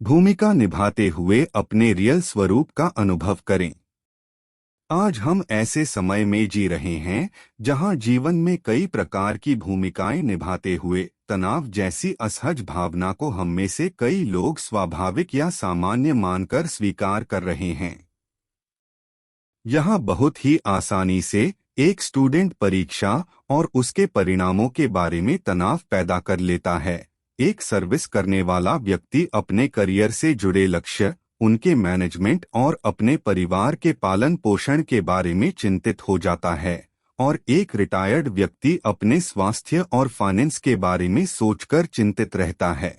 भूमिका निभाते हुए अपने रियल स्वरूप का अनुभव करें। आज हम ऐसे समय में जी रहे हैं जहां जीवन में कई प्रकार की भूमिकाएं निभाते हुए तनाव जैसी असहज भावना को हम में से कई लोग स्वाभाविक या सामान्य मानकर स्वीकार कर रहे हैं। यहां बहुत ही आसानी से एक स्टूडेंट परीक्षा और उसके परिणामों के बारे में तनाव पैदा कर लेता है। एक सर्विस करने वाला व्यक्ति अपने करियर से जुड़े लक्ष्य, उनके मैनेजमेंट और अपने परिवार के पालन पोषण के बारे में चिंतित हो जाता है, और एक रिटायर्ड व्यक्ति अपने स्वास्थ्य और फाइनेंस के बारे में सोचकर चिंतित रहता है।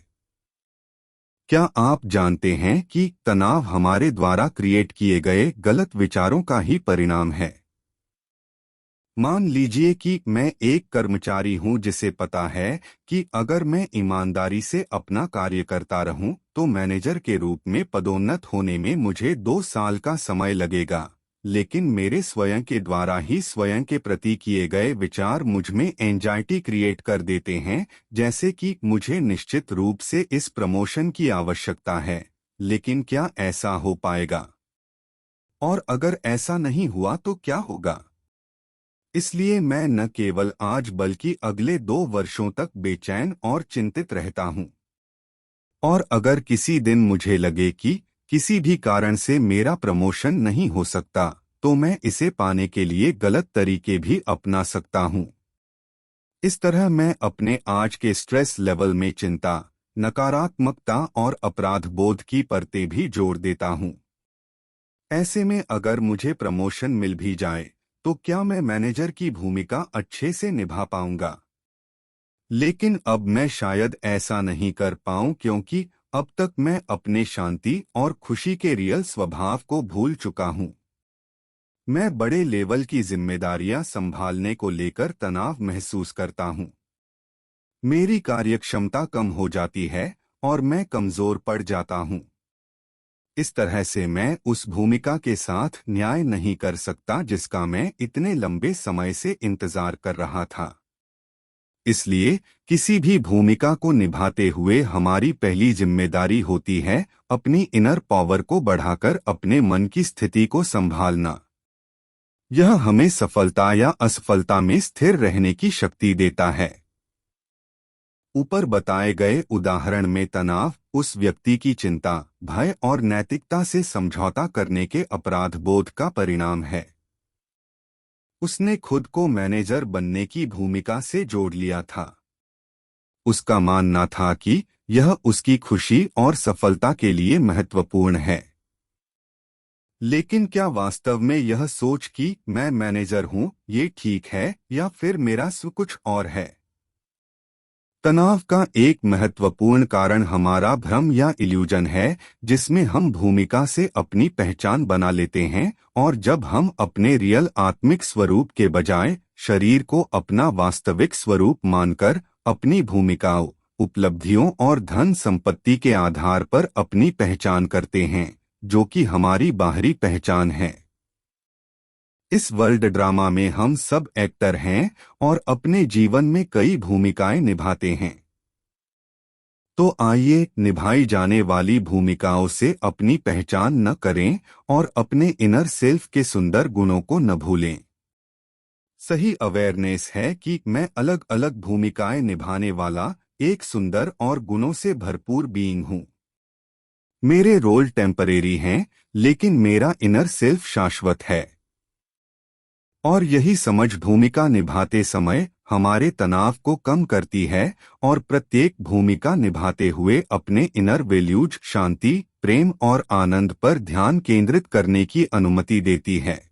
क्या आप जानते हैं कि तनाव हमारे द्वारा क्रिएट किए गए गलत विचारों का ही परिणाम है? मान लीजिए कि मैं एक कर्मचारी हूं जिसे पता है कि अगर मैं ईमानदारी से अपना कार्य करता रहूं तो मैनेजर के रूप में पदोन्नत होने में मुझे 2 साल का समय लगेगा, लेकिन मेरे स्वयं के द्वारा ही स्वयं के प्रति किए गए विचार मुझ में एंजाइटी क्रिएट कर देते हैं, जैसे कि मुझे निश्चित रूप से इस प्रमोशन की आवश्यकता है, लेकिन क्या ऐसा हो पाएगा? और अगर ऐसा नहीं हुआ तो क्या होगा? इसलिए मैं न केवल आज बल्कि अगले 2 वर्षों तक बेचैन और चिंतित रहता हूं। और अगर किसी दिन मुझे लगे कि किसी भी कारण से मेरा प्रमोशन नहीं हो सकता, तो मैं इसे पाने के लिए गलत तरीके भी अपना सकता हूं। इस तरह मैं अपने आज के स्ट्रेस लेवल में चिंता, नकारात्मकता और अपराध बोध की परतें भी जोड़ देता हूं। ऐसे में अगर मुझे प्रमोशन मिल भी जाए तो क्या मैं मैनेजर की भूमिका अच्छे से निभा पाऊंगा? लेकिन अब मैं शायद ऐसा नहीं कर पाऊं, क्योंकि अब तक मैं अपने शांति और खुशी के रियल स्वभाव को भूल चुका हूं। मैं बड़े लेवल की जिम्मेदारियां संभालने को लेकर तनाव महसूस करता हूं। मेरी कार्यक्षमता कम हो जाती है और मैं कमजोर पड़ जाता हूं। इस तरह से मैं उस भूमिका के साथ न्याय नहीं कर सकता जिसका मैं इतने लंबे समय से इंतजार कर रहा था। इसलिए किसी भी भूमिका को निभाते हुए हमारी पहली जिम्मेदारी होती है अपनी इनर पावर को बढ़ाकर अपने मन की स्थिति को संभालना। यह हमें सफलता या असफलता में स्थिर रहने की शक्ति देता है। ऊपर बताए गए उदाहरण में तनाव उस व्यक्ति की चिंता, भय और नैतिकता से समझौता करने के अपराध बोध का परिणाम है। उसने खुद को मैनेजर बनने की भूमिका से जोड़ लिया था। उसका मानना था कि यह उसकी खुशी और सफलता के लिए महत्वपूर्ण है। लेकिन क्या वास्तव में यह सोच कि मैं मैनेजर हूं, ये ठीक है, या फिर मेरा स्व कुछ और है? तनाव का एक महत्वपूर्ण कारण हमारा भ्रम या इल्यूजन है, जिसमें हम भूमिका से अपनी पहचान बना लेते हैं, और जब हम अपने रियल आत्मिक स्वरूप के बजाय शरीर को अपना वास्तविक स्वरूप मानकर अपनी भूमिकाओं, उपलब्धियों और धन संपत्ति के आधार पर अपनी पहचान करते हैं, जो कि हमारी बाहरी पहचान है। इस वर्ल्ड ड्रामा में हम सब एक्टर हैं और अपने जीवन में कई भूमिकाएं निभाते हैं। तो आइए निभाई जाने वाली भूमिकाओं से अपनी पहचान न करें और अपने इनर सेल्फ के सुंदर गुणों को न भूलें। सही अवेयरनेस है कि मैं अलग अलग भूमिकाएं निभाने वाला एक सुंदर और गुणों से भरपूर बीइंग हूं। मेरे रोल टेम्परेरी हैं, लेकिन मेरा इनर सेल्फ शाश्वत है। और यही समझ भूमिका निभाते समय हमारे तनाव को कम करती है और प्रत्येक भूमिका निभाते हुए अपने इनर वैल्यूज, शांति, प्रेम और आनंद पर ध्यान केंद्रित करने की अनुमति देती है।